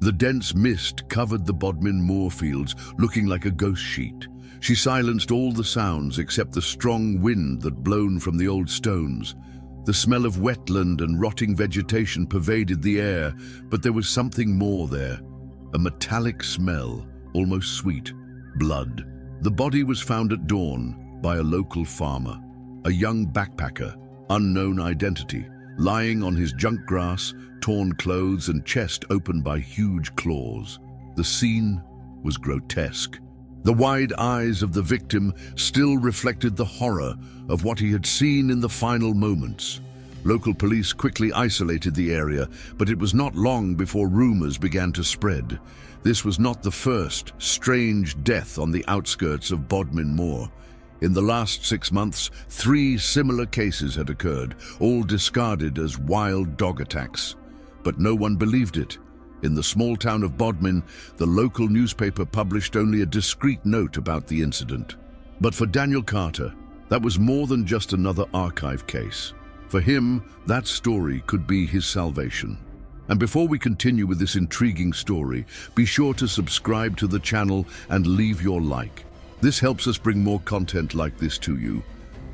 The dense mist covered the Bodmin Moor fields, looking like a ghost sheet. She silenced all the sounds except the strong wind that blown from the old stones. The smell of wetland and rotting vegetation pervaded the air, but there was something more there. A metallic smell, almost sweet. Blood. The body was found at dawn by a local farmer, a young backpacker, unknown identity, lying on his junk grass, torn clothes and chest opened by huge claws. The scene was grotesque. The wide eyes of the victim still reflected the horror of what he had seen in the final moments. Local police quickly isolated the area, but it was not long before rumors began to spread. This was not the first strange death on the outskirts of Bodmin Moor. In the last 6 months, 3 similar cases had occurred, all discarded as wild dog attacks. But no one believed it. In the small town of Bodmin, the local newspaper published only a discreet note about the incident. But for Daniel Carter, that was more than just another archive case. For him, that story could be his salvation. And before we continue with this intriguing story, be sure to subscribe to the channel and leave your like. This helps us bring more content like this to you.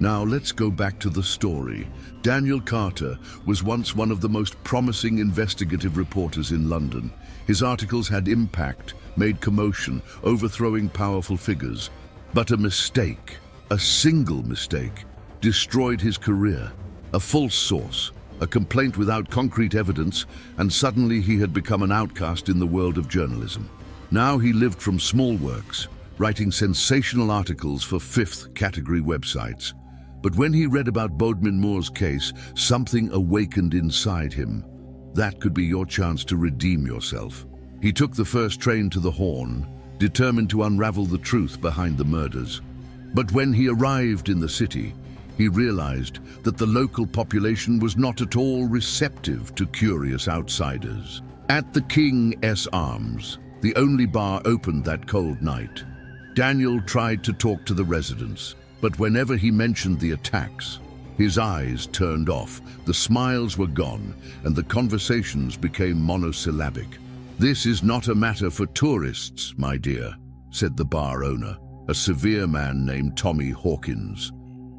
Now let's go back to the story. Daniel Carter was once one of the most promising investigative reporters in London. His articles had impact, made commotion, overthrowing powerful figures. But a mistake, a single mistake, destroyed his career. A false source, a complaint without concrete evidence, and suddenly he had become an outcast in the world of journalism. Now he lived from small works, writing sensational articles for 5th category websites. But when he read about Bodmin Moor's case, something awakened inside him. That could be your chance to redeem yourself. He took the first train to the Horn, determined to unravel the truth behind the murders. But when he arrived in the city, he realized that the local population was not at all receptive to curious outsiders. At the King's Arms, the only bar opened that cold night, Daniel tried to talk to the residents, but whenever he mentioned the attacks, his eyes turned off, the smiles were gone, and the conversations became monosyllabic. "This is not a matter for tourists, my dear," said the bar owner, a severe man named Tommy Hawkins.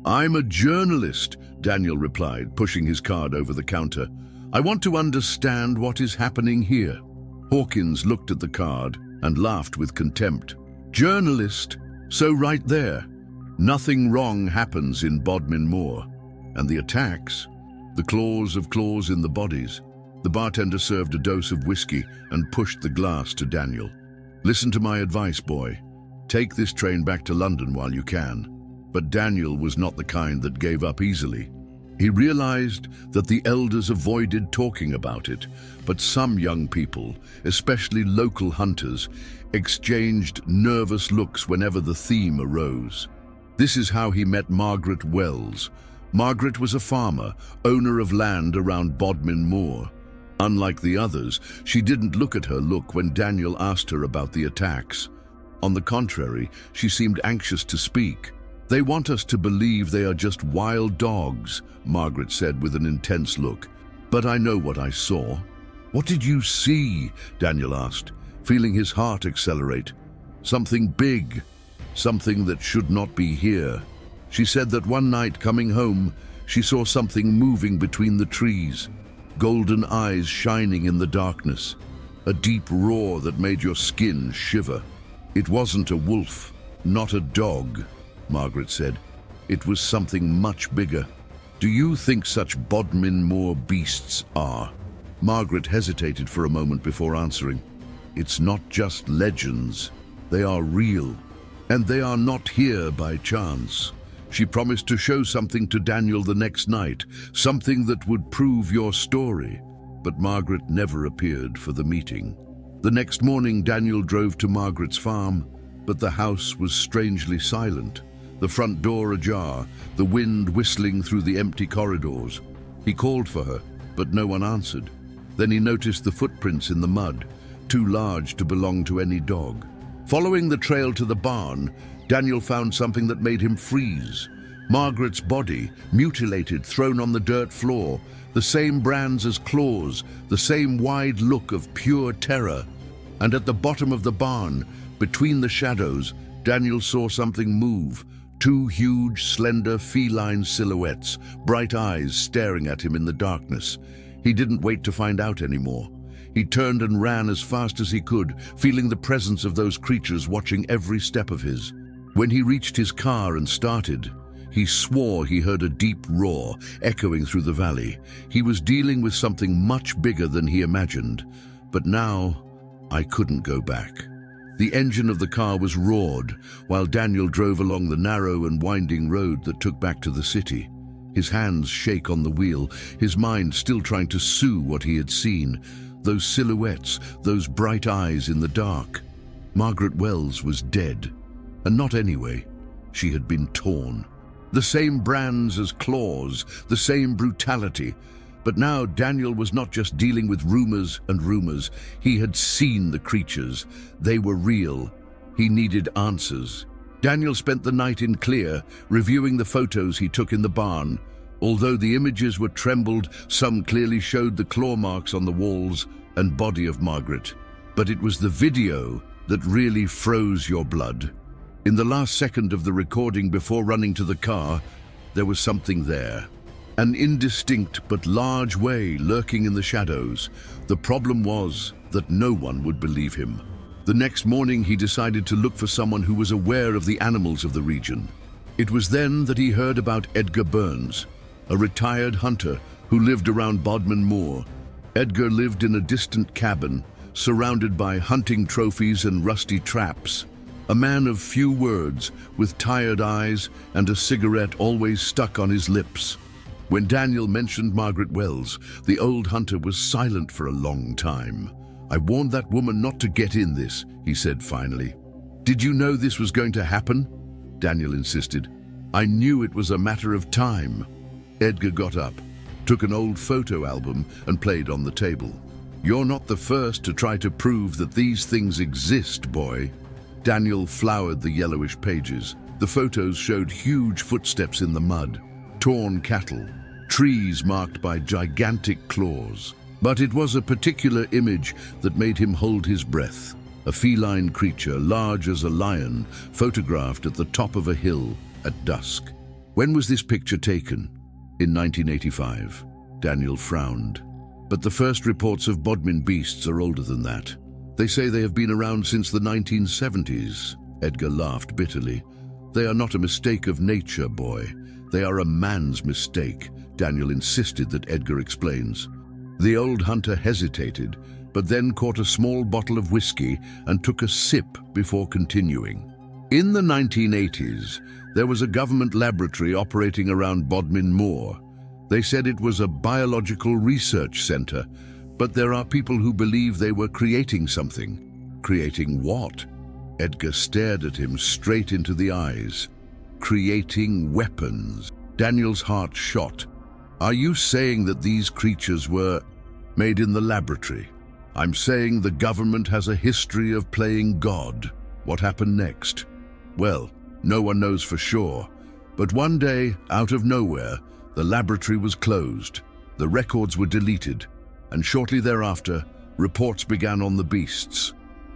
"I'm a journalist," Daniel replied, pushing his card over the counter. "I want to understand what is happening here." Hawkins looked at the card and laughed with contempt. "Journalist? So right there. Nothing wrong happens in Bodmin Moor. And the attacks? The claws in the bodies." The bartender served a dose of whiskey and pushed the glass to Daniel. "Listen to my advice, boy. Take this train back to London while you can." But Daniel was not the kind that gave up easily. He realized that the elders avoided talking about it, but some young people, especially local hunters, exchanged nervous looks whenever the theme arose. This is how he met Margaret Wells. Margaret was a farmer, owner of land around Bodmin Moor. Unlike the others, she didn't look at her look when Daniel asked her about the attacks. On the contrary, she seemed anxious to speak. "They want us to believe they are just wild dogs," Margaret said with an intense look. "But I know what I saw." "What did you see?" Daniel asked, feeling his heart accelerate. "Something big, something that should not be here." She said that one night coming home, she saw something moving between the trees, golden eyes shining in the darkness, a deep roar that made your skin shiver. "It wasn't a wolf, not a dog," Margaret said. "It was something much bigger. Do you think such Bodmin Moor beasts are?" Margaret hesitated for a moment before answering. "It's not just legends. They are real. And they are not here by chance." She promised to show something to Daniel the next night, something that would prove your story. But Margaret never appeared for the meeting. The next morning, Daniel drove to Margaret's farm, but the house was strangely silent. The front door ajar, the wind whistling through the empty corridors. He called for her, but no one answered. Then he noticed the footprints in the mud, too large to belong to any dog. Following the trail to the barn, Daniel found something that made him freeze. Margaret's body, mutilated, thrown on the dirt floor, the same brands as claws, the same wide look of pure terror. And at the bottom of the barn, between the shadows, Daniel saw something move. Two huge, slender, feline silhouettes, bright eyes staring at him in the darkness. He didn't wait to find out anymore. He turned and ran as fast as he could, feeling the presence of those creatures watching every step of his. When he reached his car and started, he swore he heard a deep roar echoing through the valley. He was dealing with something much bigger than he imagined. But now, I couldn't go back. The engine of the car was roared while Daniel drove along the narrow and winding road that took back to the city. His hands shake on the wheel, his mind still trying to sue what he had seen. Those silhouettes, those bright eyes in the dark. Margaret Wells was dead. And not anyway. She had been torn. The same brands as claws, the same brutality. But now Daniel was not just dealing with rumors and rumors. He had seen the creatures. They were real. He needed answers. Daniel spent the night in Clear, reviewing the photos he took in the barn. Although the images were trembled, some clearly showed the claw marks on the walls and body of Margaret. But it was the video that really froze your blood. In the last second of the recording before running to the car, there was something there. An indistinct but large way lurking in the shadows. The problem was that no one would believe him. The next morning he decided to look for someone who was aware of the animals of the region. It was then that he heard about Edgar Burns, a retired hunter who lived around Bodmin Moor. Edgar lived in a distant cabin, surrounded by hunting trophies and rusty traps. A man of few words, with tired eyes and a cigarette always stuck on his lips. When Daniel mentioned Margaret Wells, the old hunter was silent for a long time. "I warned that woman not to get in this," he said finally. "Did you know this was going to happen?" Daniel insisted. "I knew it was a matter of time." Edgar got up, took an old photo album and played on the table. "You're not the first to try to prove that these things exist, boy." Daniel floured the yellowish pages. The photos showed huge footsteps in the mud, torn cattle, trees marked by gigantic claws. But it was a particular image that made him hold his breath. A feline creature, large as a lion, photographed at the top of a hill at dusk. When was this picture taken? In 1985. Daniel frowned. But the first reports of Bodmin beasts are older than that. They say they have been around since the 1970s. Edgar laughed bitterly. "They are not a mistake of nature, boy. They are a man's mistake," Daniel insisted that Edgar explains. The old hunter hesitated, but then caught a small bottle of whiskey and took a sip before continuing. In the 1980s, there was a government laboratory operating around Bodmin Moor. They said it was a biological research center, but there are people who believe they were creating something. Creating what? Edgar stared at him straight into the eyes. Creating weapons. Daniel's heart shot. "Are you saying that these creatures were made in the laboratory?" "I'm saying the government has a history of playing God." "What happened next?" "Well, no one knows for sure. But one day, out of nowhere, the laboratory was closed. The records were deleted. And shortly thereafter, reports began on the beasts.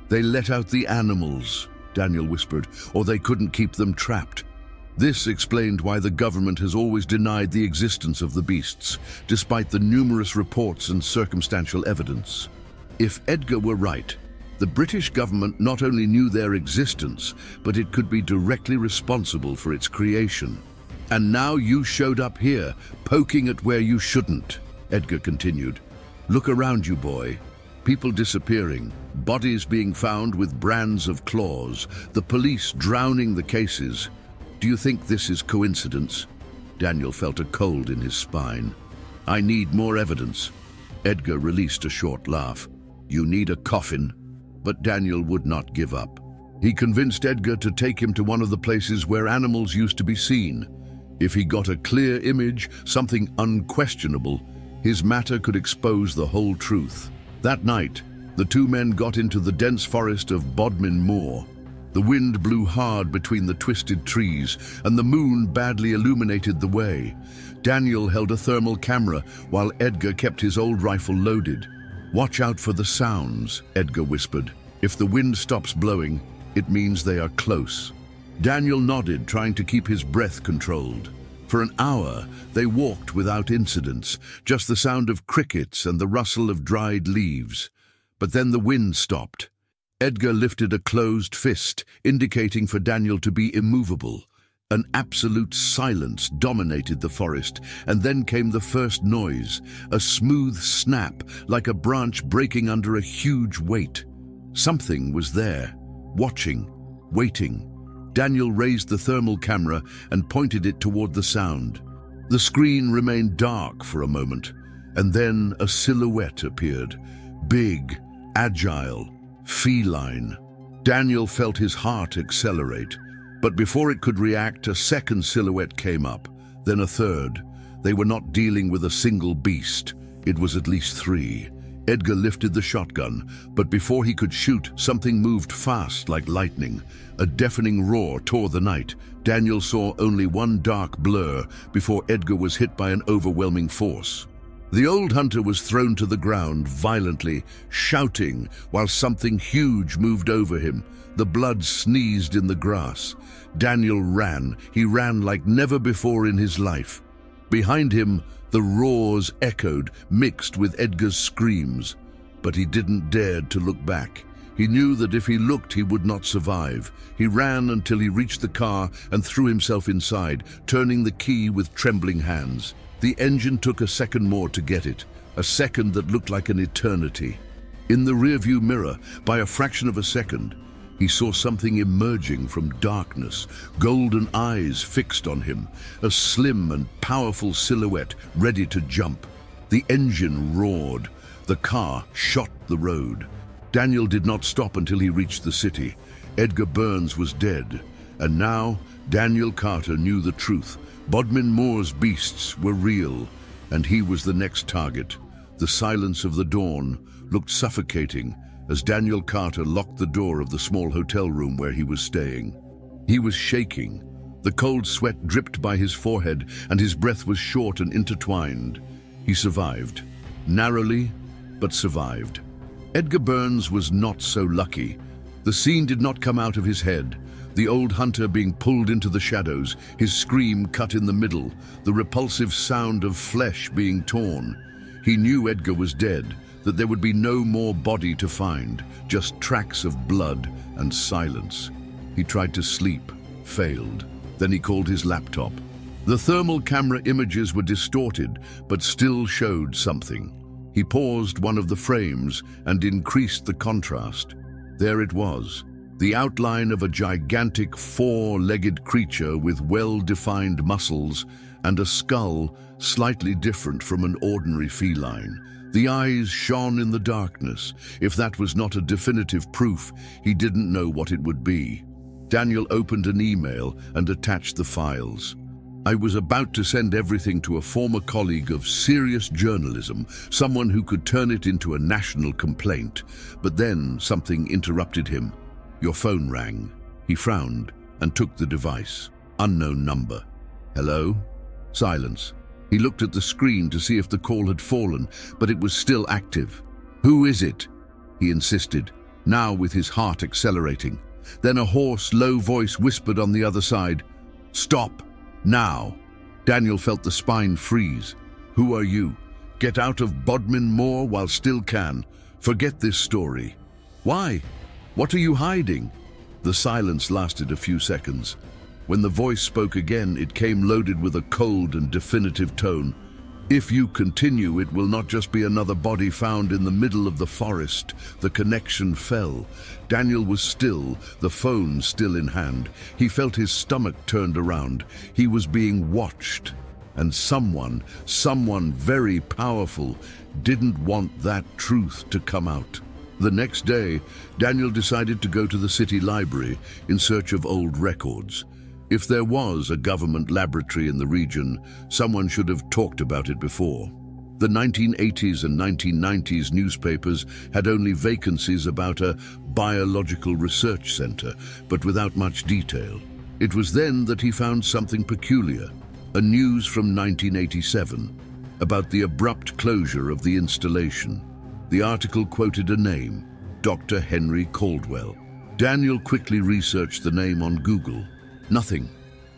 They let out the animals," Daniel whispered, "or they couldn't keep them trapped." This explained why the government has always denied the existence of the beasts, despite the numerous reports and circumstantial evidence. If Edgar were right, the British government not only knew their existence, but it could be directly responsible for its creation. "And now you showed up here, poking at where you shouldn't," Edgar continued. "Look around you, boy. People disappearing, bodies being found with brands of claws, the police drowning the cases. Do you think this is coincidence?" Daniel felt a cold in his spine. "I need more evidence." Edgar released a short laugh. "You need a coffin." But Daniel would not give up. He convinced Edgar to take him to one of the places where animals used to be seen. If he got a clear image, something unquestionable, his matter could expose the whole truth. That night, the two men got into the dense forest of Bodmin Moor. The wind blew hard between the twisted trees, and the moon badly illuminated the way. Daniel held a thermal camera, while Edgar kept his old rifle loaded. "Watch out for the sounds," Edgar whispered. If the wind stops blowing, it means they are close. Daniel nodded, trying to keep his breath controlled. For an hour, they walked without incidents, just the sound of crickets and the rustle of dried leaves. But then the wind stopped. Edgar lifted a closed fist, indicating for Daniel to be immovable. An absolute silence dominated the forest, and then came the first noise, a smooth snap, like a branch breaking under a huge weight. Something was there, watching, waiting. Daniel raised the thermal camera and pointed it toward the sound. The screen remained dark for a moment, and then a silhouette appeared. Big, agile, feline. Daniel felt his heart accelerate. But before it could react, a second silhouette came up, then a third. They were not dealing with a single beast. It was at least three. Edgar lifted the shotgun, but before he could shoot, something moved fast like lightning. A deafening roar tore the night. Daniel saw only one dark blur before Edgar was hit by an overwhelming force. The old hunter was thrown to the ground violently, shouting, while something huge moved over him. The blood sneezed in the grass. Daniel ran. He ran like never before in his life. Behind him, the roars echoed, mixed with Edgar's screams. But he didn't dare to look back. He knew that if he looked, he would not survive. He ran until he reached the car and threw himself inside, turning the key with trembling hands. The engine took a second more to get it, a second that looked like an eternity. In the rearview mirror, by a fraction of a second, he saw something emerging from darkness, golden eyes fixed on him, a slim and powerful silhouette ready to jump. The engine roared. The car shot the road. Daniel did not stop until he reached the city. Edgar Burns was dead, and now Daniel Carter knew the truth. Bodmin Moor's beasts were real, and he was the next target. The silence of the dawn looked suffocating as Daniel Carter locked the door of the small hotel room where he was staying. He was shaking. The cold sweat dripped by his forehead, and his breath was short and intertwined. He survived. Narrowly, but survived. Edgar Burns was not so lucky. The scene did not come out of his head. The old hunter being pulled into the shadows, his scream cut in the middle, the repulsive sound of flesh being torn. He knew Edgar was dead, that there would be no more body to find, just tracks of blood and silence. He tried to sleep, failed. Then he called his laptop. The thermal camera images were distorted, but still showed something. He paused one of the frames and increased the contrast. There it was, the outline of a gigantic four-legged creature with well-defined muscles and a skull slightly different from an ordinary feline. The eyes shone in the darkness. If that was not a definitive proof, he didn't know what it would be. Daniel opened an email and attached the files. I was about to send everything to a former colleague of serious journalism, someone who could turn it into a national complaint. But then something interrupted him. Your phone rang. He frowned and took the device. Unknown number. Hello? Silence. He looked at the screen to see if the call had fallen, but it was still active. Who is it? He insisted, now with his heart accelerating. Then a hoarse, low voice whispered on the other side, Stop, now. Daniel felt the spine freeze. Who are you? Get out of Bodmin Moor while still can. Forget this story. Why? What are you hiding? The silence lasted a few seconds. When the voice spoke again, it came loaded with a cold and definitive tone. If you continue, it will not just be another body found in the middle of the forest. The connection fell. Daniel was still, the phone still in hand. He felt his stomach turned around. He was being watched. And someone very powerful, didn't want that truth to come out. The next day, Daniel decided to go to the city library in search of old records. If there was a government laboratory in the region, someone should have talked about it before. The 1980s and 1990s newspapers had only vacancies about a biological research center, but without much detail. It was then that he found something peculiar, a news from 1987, about the abrupt closure of the installation. The article quoted a name, Dr. Henry Caldwell. Daniel quickly researched the name on Google. Nothing.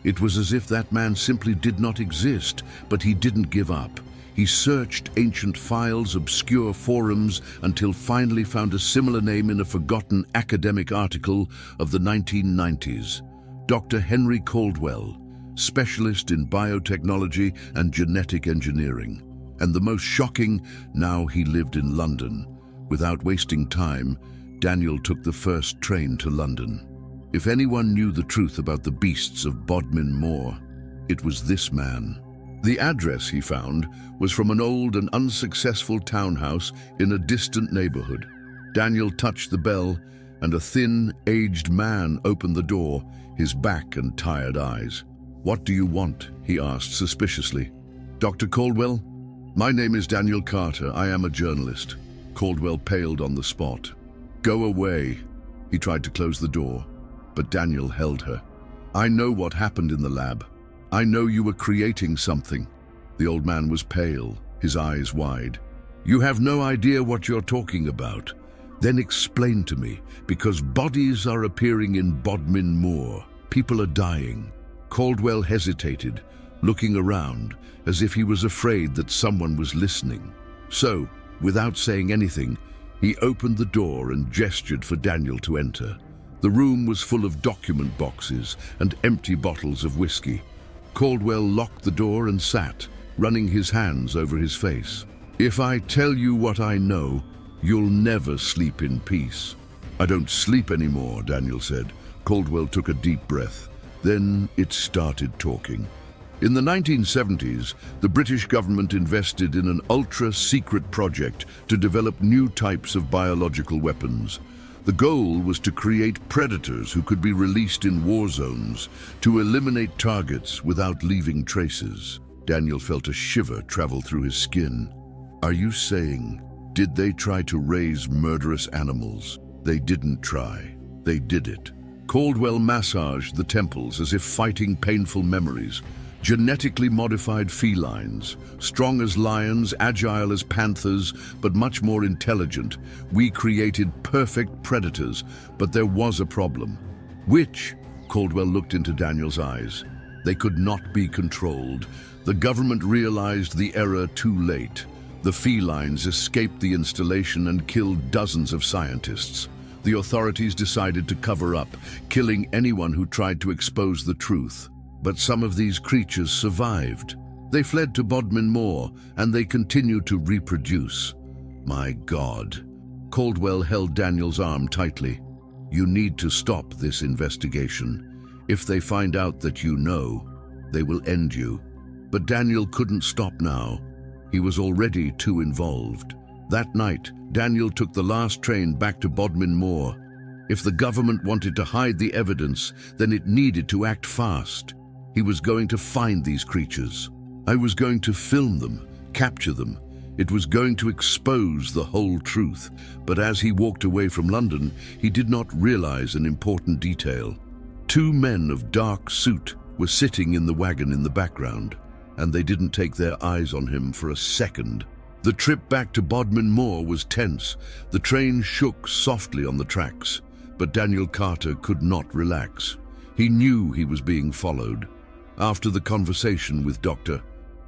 It was as if that man simply did not exist, but he didn't give up. He searched ancient files, obscure forums, until finally found a similar name in a forgotten academic article of the 1990s. Dr. Henry Caldwell, specialist in biotechnology and genetic engineering. And the most shocking, now he lived in London. Without wasting time, Daniel took the first train to London. If anyone knew the truth about the beasts of Bodmin Moor, it was this man. The address he found was from an old and unsuccessful townhouse in a distant neighborhood. Daniel touched the bell, and a thin, aged man opened the door, his back and tired eyes. "What do you want?" he asked suspiciously. "Dr. Caldwell? My name is Daniel Carter. I am a journalist." Caldwell paled on the spot. "Go away." He tried to close the door, but Daniel held her. "I know what happened in the lab. I know you were creating something." The old man was pale, his eyes wide. "You have no idea what you're talking about. Then explain to me, because bodies are appearing in Bodmin Moor. People are dying." Caldwell hesitated, looking around, as if he was afraid that someone was listening. So, without saying anything, he opened the door and gestured for Daniel to enter. The room was full of document boxes and empty bottles of whiskey. Caldwell locked the door and sat, running his hands over his face. "If I tell you what I know, you'll never sleep in peace." "I don't sleep anymore," Daniel said. Caldwell took a deep breath. Then it started talking. In the 1970s, the British government invested in an ultra-secret project to develop new types of biological weapons. The goal was to create predators who could be released in war zones to eliminate targets without leaving traces. Daniel felt a shiver travel through his skin. "Are you saying, did they try to raise murderous animals?" "They didn't try. They did it." Caldwell massaged the temples as if fighting painful memories. Genetically modified felines, strong as lions, agile as panthers, but much more intelligent. We created perfect predators, but there was a problem. Which? Caldwell looked into Daniel's eyes. They could not be controlled. The government realized the error too late. The felines escaped the installation and killed dozens of scientists. The authorities decided to cover up, killing anyone who tried to expose the truth. But some of these creatures survived. They fled to Bodmin Moor, and they continued to reproduce. My God. Caldwell held Daniel's arm tightly. "You need to stop this investigation. If they find out that you know, they will end you." But Daniel couldn't stop now. He was already too involved. That night, Daniel took the last train back to Bodmin Moor. If the government wanted to hide the evidence, then it needed to act fast. He was going to find these creatures. I was going to film them, capture them. It was going to expose the whole truth. But as he walked away from London, he did not realize an important detail. Two men of dark suit were sitting in the wagon in the background, and they didn't take their eyes on him for a second. The trip back to Bodmin Moor was tense. The train shook softly on the tracks, but Daniel Carter could not relax. He knew he was being followed. After the conversation with Dr.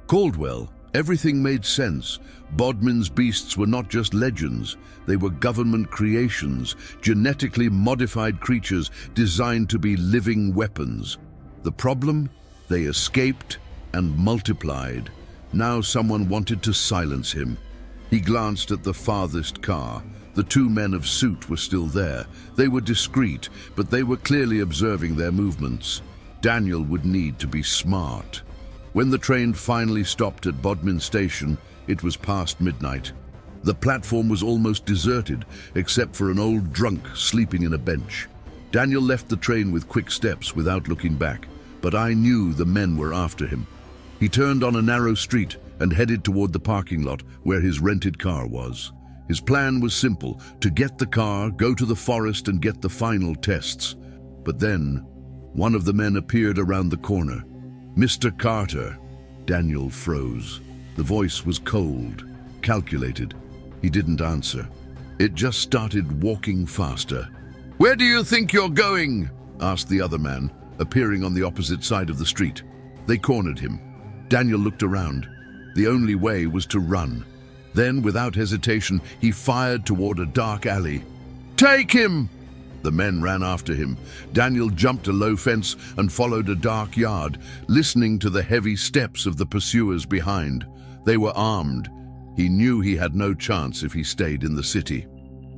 Caldwell, everything made sense. Bodmin's beasts were not just legends. They were government creations, genetically modified creatures designed to be living weapons. The problem? They escaped and multiplied. Now someone wanted to silence him. He glanced at the farthest car. The two men of suit were still there. They were discreet, but they were clearly observing their movements. Daniel would need to be smart. When the train finally stopped at Bodmin Station, it was past midnight. The platform was almost deserted, except for an old drunk sleeping in a bench. Daniel left the train with quick steps without looking back, but I knew the men were after him. He turned on a narrow street and headed toward the parking lot where his rented car was. His plan was simple: to get the car, go to the forest and get the final tests. But then, one of the men appeared around the corner. "Mr. Carter." Daniel froze. The voice was cold, calculated. He didn't answer. It just started walking faster. "Where do you think you're going?" asked the other man, appearing on the opposite side of the street. They cornered him. Daniel looked around. The only way was to run. Then, without hesitation, he fired toward a dark alley. "Take him!" The men ran after him. Daniel jumped a low fence and followed a dark yard, listening to the heavy steps of the pursuers behind. They were armed. He knew he had no chance if he stayed in the city.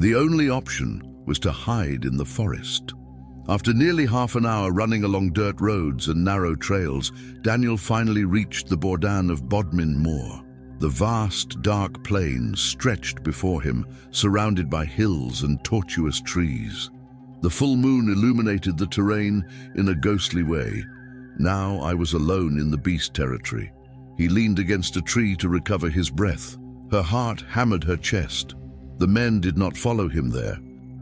The only option was to hide in the forest. After nearly half an hour running along dirt roads and narrow trails, Daniel finally reached the bordan of Bodmin Moor. The vast, dark plain stretched before him, surrounded by hills and tortuous trees. The full moon illuminated the terrain in a ghostly way. Now I was alone in the beast territory. He leaned against a tree to recover his breath. Her heart hammered her chest. The men did not follow him there.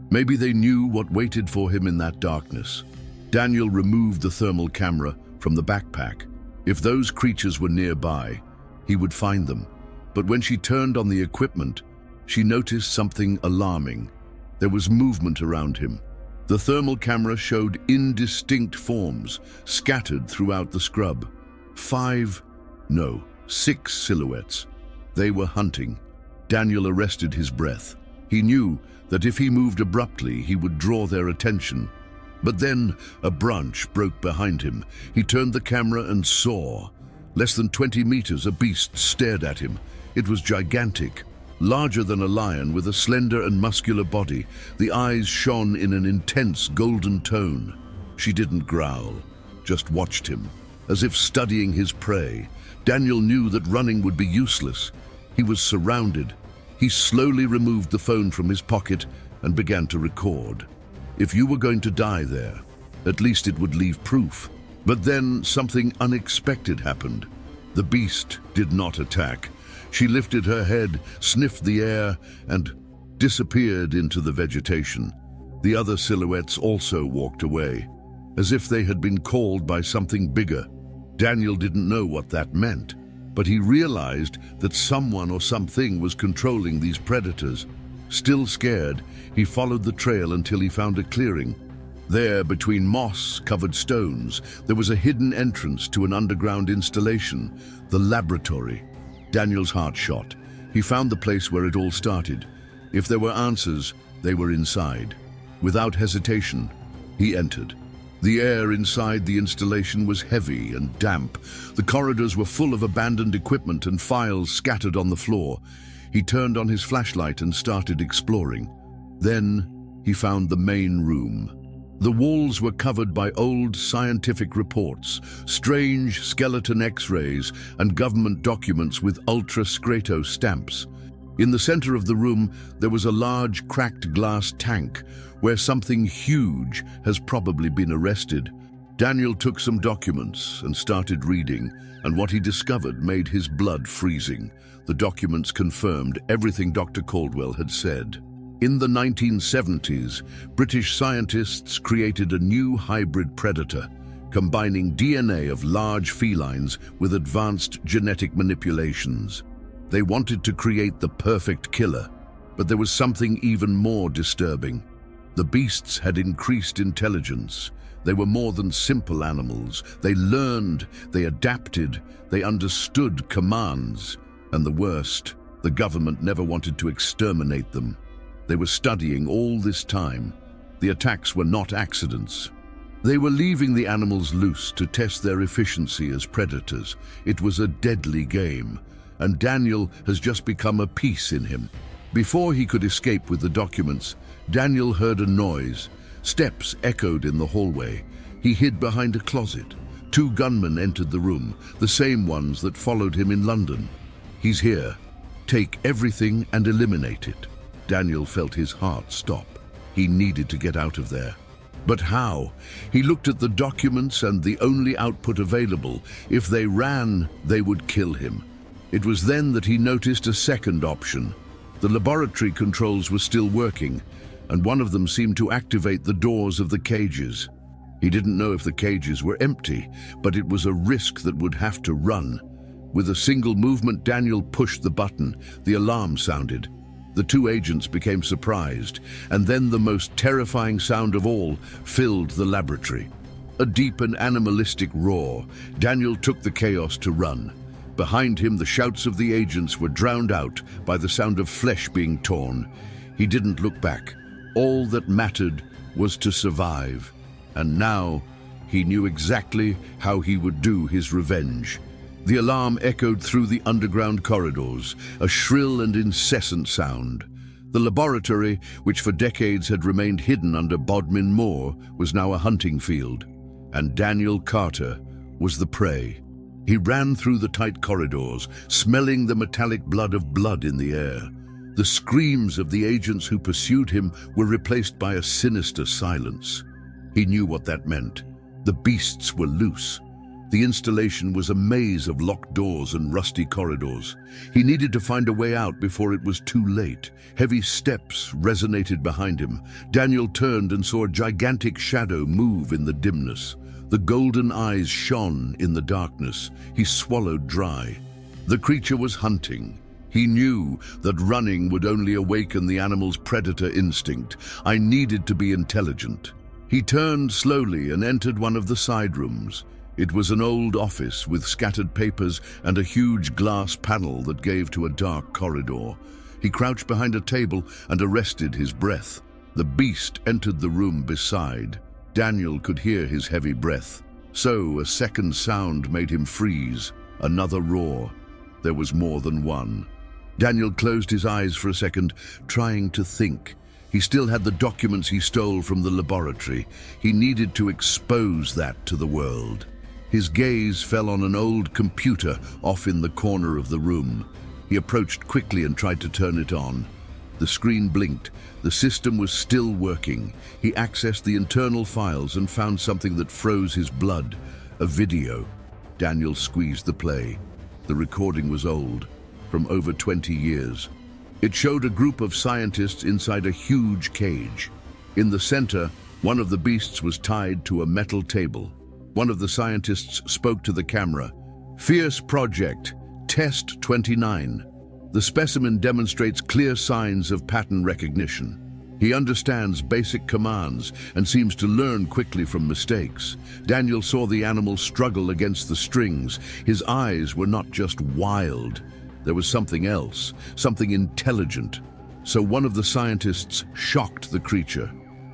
Maybe they knew what waited for him in that darkness. Daniel removed the thermal camera from the backpack. If those creatures were nearby, he would find them. But when she turned on the equipment, she noticed something alarming. There was movement around him. The thermal camera showed indistinct forms scattered throughout the scrub. 6 silhouettes. They were hunting. Daniel arrested his breath. He knew that if he moved abruptly, he would draw their attention. But then a branch broke behind him. He turned the camera and saw. Less than 20 meters, a beast stared at him. It was gigantic, larger than a lion, with a slender and muscular body. The eyes shone in an intense golden tone. She didn't growl, just watched him, as if studying his prey. Daniel knew that running would be useless. He was surrounded. He slowly removed the phone from his pocket and began to record. If you were going to die there, at least it would leave proof. But then something unexpected happened. The beast did not attack. She lifted her head, sniffed the air, and disappeared into the vegetation. The other silhouettes also walked away, as if they had been called by something bigger. Daniel didn't know what that meant, but he realized that someone or something was controlling these predators. Still scared, he followed the trail until he found a clearing. There, between moss-covered stones, there was a hidden entrance to an underground installation, the laboratory. Daniel's heart shot. He found the place where it all started. If there were answers, they were inside. Without hesitation, he entered. The air inside the installation was heavy and damp. The corridors were full of abandoned equipment and files scattered on the floor. He turned on his flashlight and started exploring. Then he found the main room. The walls were covered by old scientific reports, strange skeleton X-rays, and government documents with ultra-scrato stamps. In the center of the room, there was a large cracked glass tank where something huge has probably been arrested. Daniel took some documents and started reading, and what he discovered made his blood freezing. The documents confirmed everything Dr. Caldwell had said. In the 1970s, British scientists created a new hybrid predator, combining DNA of large felines with advanced genetic manipulations. They wanted to create the perfect killer, but there was something even more disturbing. The beasts had increased intelligence. They were more than simple animals. They learned, they adapted, they understood commands. And the worst, the government never wanted to exterminate them. They were studying all this time. The attacks were not accidents. They were leaving the animals loose to test their efficiency as predators. It was a deadly game, and Daniel has just become a piece in him. Before he could escape with the documents, Daniel heard a noise. Steps echoed in the hallway. He hid behind a closet. 2 gunmen entered the room, the same ones that followed him in London. "He's here. Take everything and eliminate it." Daniel felt his heart stop. He needed to get out of there. But how? He looked at the documents and the only output available. If they ran, they would kill him. It was then that he noticed a second option. The laboratory controls were still working, and one of them seemed to activate the doors of the cages. He didn't know if the cages were empty, but it was a risk that would have to run. With a single movement, Daniel pushed the button. The alarm sounded. The two agents became surprised, and then the most terrifying sound of all filled the laboratory. A deep and animalistic roar. Daniel took the chaos to run. Behind him, the shouts of the agents were drowned out by the sound of flesh being torn. He didn't look back. All that mattered was to survive. And now, he knew exactly how he would do his revenge. The alarm echoed through the underground corridors, a shrill and incessant sound. The laboratory, which for decades had remained hidden under Bodmin Moor, was now a hunting field. And Daniel Carter was the prey. He ran through the tight corridors, smelling the metallic blood in the air. The screams of the agents who pursued him were replaced by a sinister silence. He knew what that meant. The beasts were loose. The installation was a maze of locked doors and rusty corridors. He needed to find a way out before it was too late. Heavy steps resonated behind him. Daniel turned and saw a gigantic shadow move in the dimness. The golden eyes shone in the darkness. He swallowed dry. The creature was hunting. He knew that running would only awaken the animal's predator instinct. I needed to be intelligent. He turned slowly and entered one of the side rooms. It was an old office with scattered papers and a huge glass panel that gave to a dark corridor. He crouched behind a table and arrested his breath. The beast entered the room beside. Daniel could hear his heavy breath. So a second sound made him freeze. Another roar. There was more than one. Daniel closed his eyes for a second, trying to think. He still had the documents he stole from the laboratory. He needed to expose that to the world. His gaze fell on an old computer off in the corner of the room. He approached quickly and tried to turn it on. The screen blinked. The system was still working. He accessed the internal files and found something that froze his blood. A video. Daniel squeezed the play. The recording was old, from over 20 years. It showed a group of scientists inside a huge cage. In the center, one of the beasts was tied to a metal table. One of the scientists spoke to the camera. "Fierce project, test 29. The specimen demonstrates clear signs of pattern recognition. He understands basic commands and seems to learn quickly from mistakes." Daniel saw the animal struggle against the strings. His eyes were not just wild. There was something else, something intelligent. So one of the scientists shocked the creature.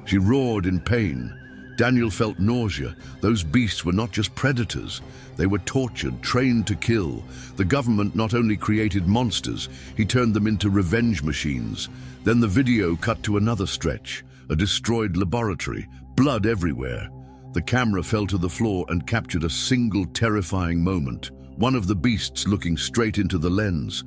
She roared in pain. Daniel felt nausea. Those beasts were not just predators. They were tortured, trained to kill. The government not only created monsters, he turned them into revenge machines. Then the video cut to another stretch, a destroyed laboratory, blood everywhere. The camera fell to the floor and captured a single terrifying moment. One of the beasts looking straight into the lens.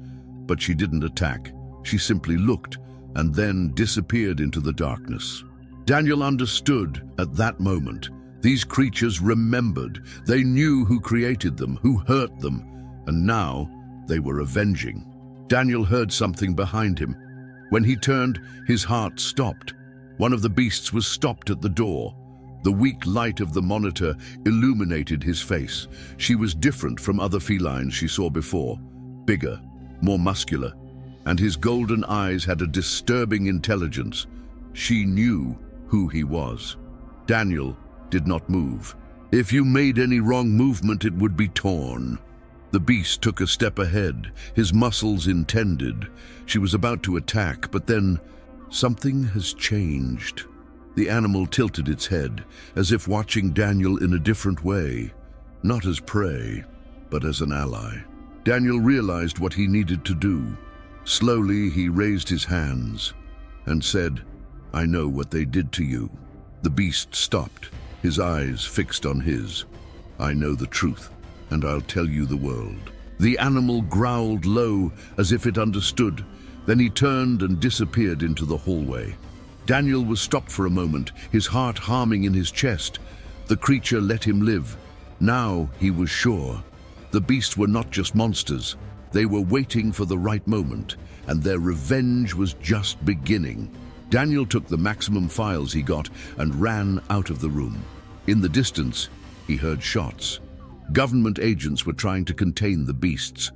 But she didn't attack. She simply looked and then disappeared into the darkness. Daniel understood at that moment. These creatures remembered. They knew who created them, who hurt them, and now they were avenging. Daniel heard something behind him. When he turned, his heart stopped. One of the beasts was stopped at the door. The weak light of the monitor illuminated his face. She was different from other felines she saw before. Bigger, more muscular, and his golden eyes had a disturbing intelligence. She knew who he was. Daniel did not move. If you made any wrong movement, it would be torn. The beast took a step ahead, his muscles intended. She was about to attack, but then something has changed. The animal tilted its head, as if watching Daniel in a different way, not as prey, but as an ally. Daniel realized what he needed to do. Slowly, he raised his hands and said, "I know what they did to you." The beast stopped, his eyes fixed on his. "I know the truth, and I'll tell you the world." The animal growled low, as if it understood. Then he turned and disappeared into the hallway. Daniel was stopped for a moment, his heart humming in his chest. The creature let him live. Now he was sure. The beasts were not just monsters. They were waiting for the right moment, and their revenge was just beginning. Daniel took the maximum files he got and ran out of the room. In the distance, he heard shots. Government agents were trying to contain the beasts,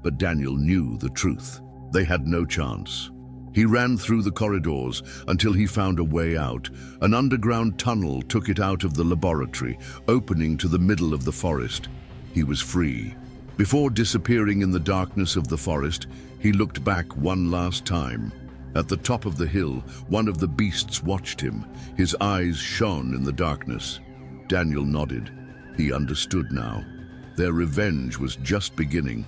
but Daniel knew the truth. They had no chance. He ran through the corridors until he found a way out. An underground tunnel took it out of the laboratory, opening to the middle of the forest. He was free. Before disappearing in the darkness of the forest, he looked back one last time. At the top of the hill, one of the beasts watched him. His eyes shone in the darkness. Daniel nodded. He understood now. Their revenge was just beginning.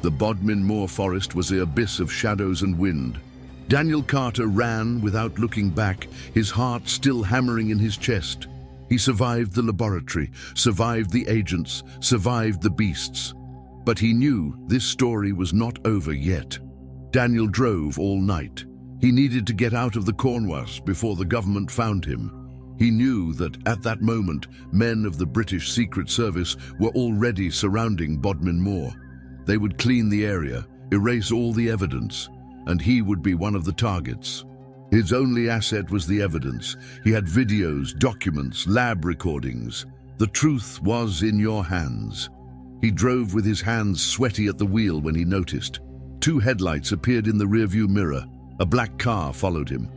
The Bodmin Moor forest was the abyss of shadows and wind. Daniel Carter ran without looking back, his heart still hammering in his chest. He survived the laboratory, survived the agents, survived the beasts. But he knew this story was not over yet. Daniel drove all night. He needed to get out of the Cornouailles before the government found him. He knew that at that moment, men of the British Secret Service were already surrounding Bodmin Moor. They would clean the area, erase all the evidence, and he would be one of the targets. His only asset was the evidence. He had videos, documents, lab recordings. The truth was in your hands. He drove with his hands sweaty at the wheel when he noticed. 2 headlights appeared in the rearview mirror. A black car followed him.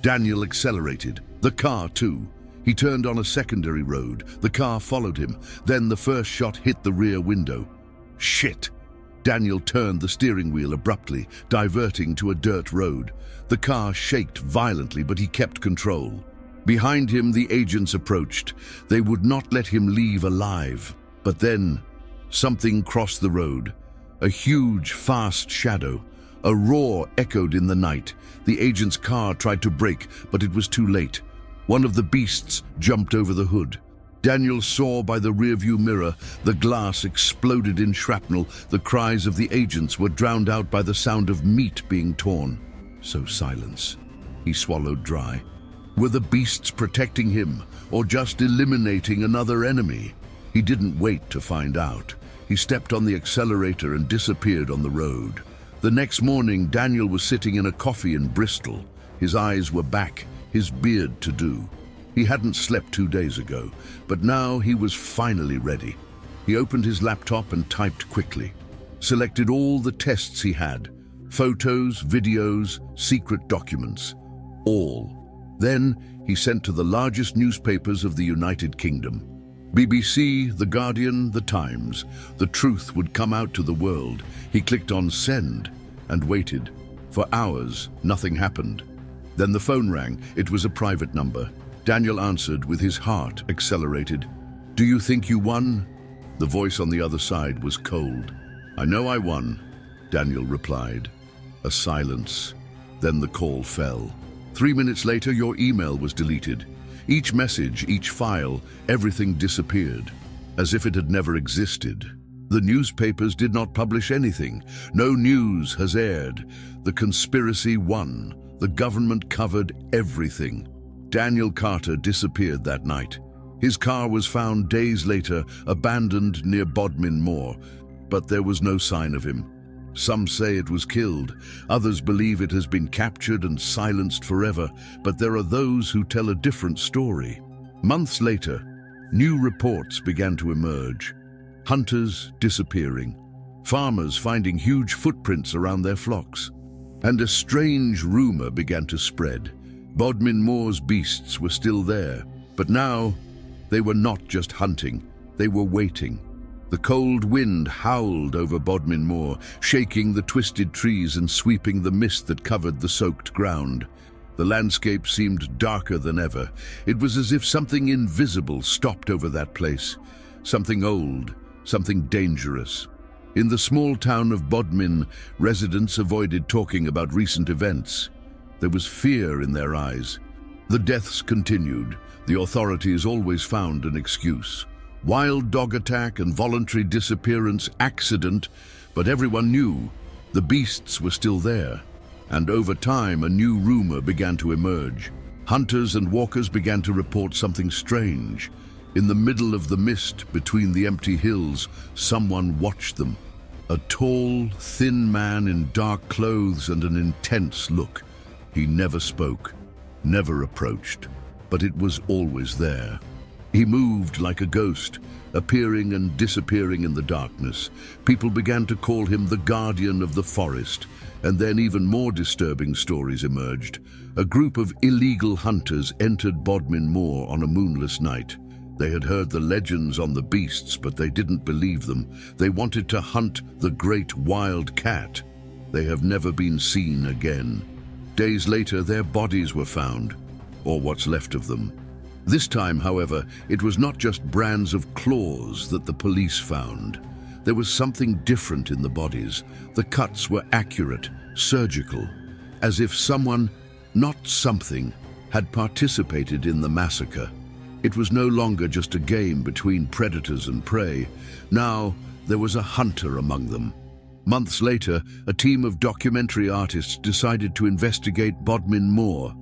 Daniel accelerated. The car too. He turned on a secondary road. The car followed him. Then the first shot hit the rear window. Shit! Daniel turned the steering wheel abruptly, diverting to a dirt road. The car shaked violently, but he kept control. Behind him, the agents approached. They would not let him leave alive. But then, something crossed the road. A huge, fast shadow. A roar echoed in the night. The agent's car tried to brake, but it was too late. One of the beasts jumped over the hood. Daniel saw by the rearview mirror the glass exploded in shrapnel. The cries of the agents were drowned out by the sound of meat being torn. So silence. He swallowed dry. Were the beasts protecting him, or just eliminating another enemy? He didn't wait to find out. He stepped on the accelerator and disappeared on the road. The next morning, Daniel was sitting in a coffee in Bristol. His eyes were back, his beard to do. He hadn't slept 2 days ago, but now he was finally ready. He opened his laptop and typed quickly. Selected all the tests he had. Photos, videos, secret documents. All. Then he sent to the largest newspapers of the United Kingdom. BBC, The Guardian, The Times. The truth would come out to the world. He clicked on send and waited. For hours, nothing happened. Then the phone rang. It was a private number. Daniel answered with his heart accelerated. "Do you think you won?" The voice on the other side was cold. "I know I won," Daniel replied. A silence. Then the call fell. 3 minutes later, your email was deleted. Each message, each file, everything disappeared, as if it had never existed. The newspapers did not publish anything. No news has aired. The conspiracy won. The government covered everything. Daniel Carter disappeared that night. His car was found days later, abandoned near Bodmin Moor, but there was no sign of him. Some say it was killed. Others believe it has been captured and silenced forever, but there are those who tell a different story. Months later, new reports began to emerge. Hunters disappearing, farmers finding huge footprints around their flocks, and a strange rumor began to spread. Bodmin Moor's beasts were still there, but now they were not just hunting, they were waiting. The cold wind howled over Bodmin Moor, shaking the twisted trees and sweeping the mist that covered the soaked ground. The landscape seemed darker than ever. It was as if something invisible stopped over that place, something old, something dangerous. In the small town of Bodmin, residents avoided talking about recent events. There was fear in their eyes. The deaths continued. The authorities always found an excuse. Wild dog attack and voluntary disappearance, accident, but everyone knew the beasts were still there. And over time, a new rumor began to emerge. Hunters and walkers began to report something strange. In the middle of the mist between the empty hills, someone watched them. A tall, thin man in dark clothes and an intense look. He never spoke, never approached, but it was always there. He moved like a ghost, appearing and disappearing in the darkness. People began to call him the guardian of the forest, And then even more disturbing stories emerged. A group of illegal hunters entered Bodmin Moor on a moonless night. They had heard the legends on the beasts, but they didn't believe them. They wanted to hunt the great wild cat. They have never been seen again. Days later, their bodies were found, or what's left of them. This time, however, it was not just brands of claws that the police found. There was something different in the bodies. The cuts were accurate, surgical, as if someone, not something, had participated in the massacre. It was no longer just a game between predators and prey. Now, there was a hunter among them. Months later, a team of documentary artists decided to investigate Bodmin Moor.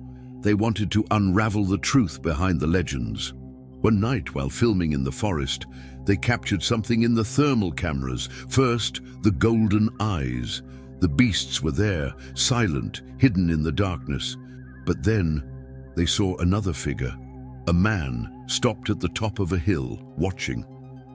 They wanted to unravel the truth behind the legends. One night, while filming in the forest, they captured something in the thermal cameras. First, the golden eyes. The beasts were there, silent, hidden in the darkness. But then, they saw another figure. A man stopped at the top of a hill, watching.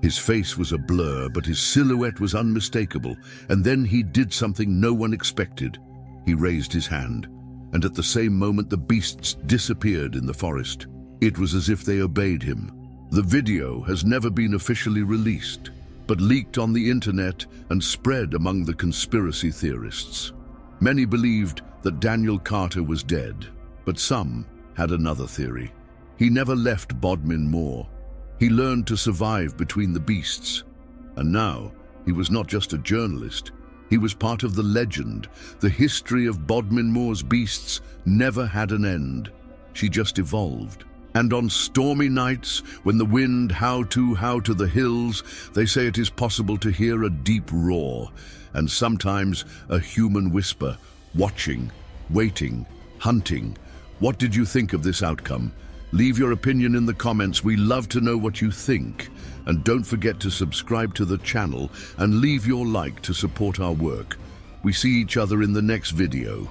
His face was a blur, but his silhouette was unmistakable. And then he did something no one expected. He raised his hand, and at the same moment the beasts disappeared in the forest. It was as if they obeyed him. The video has never been officially released, but leaked on the internet and spread among the conspiracy theorists. Many believed that Daniel Carter was dead, but some had another theory. He never left Bodmin Moor. He learned to survive between the beasts. And now, he was not just a journalist. He was part of the legend. The history of Bodmin Moor's beasts never had an end. She just evolved. And on stormy nights, when the wind howled to the hills, they say it is possible to hear a deep roar, and sometimes a human whisper, watching, waiting, hunting. What did you think of this outcome? Leave your opinion in the comments. We love to know what you think. And don't forget to subscribe to the channel and leave your like to support our work. We see each other in the next video.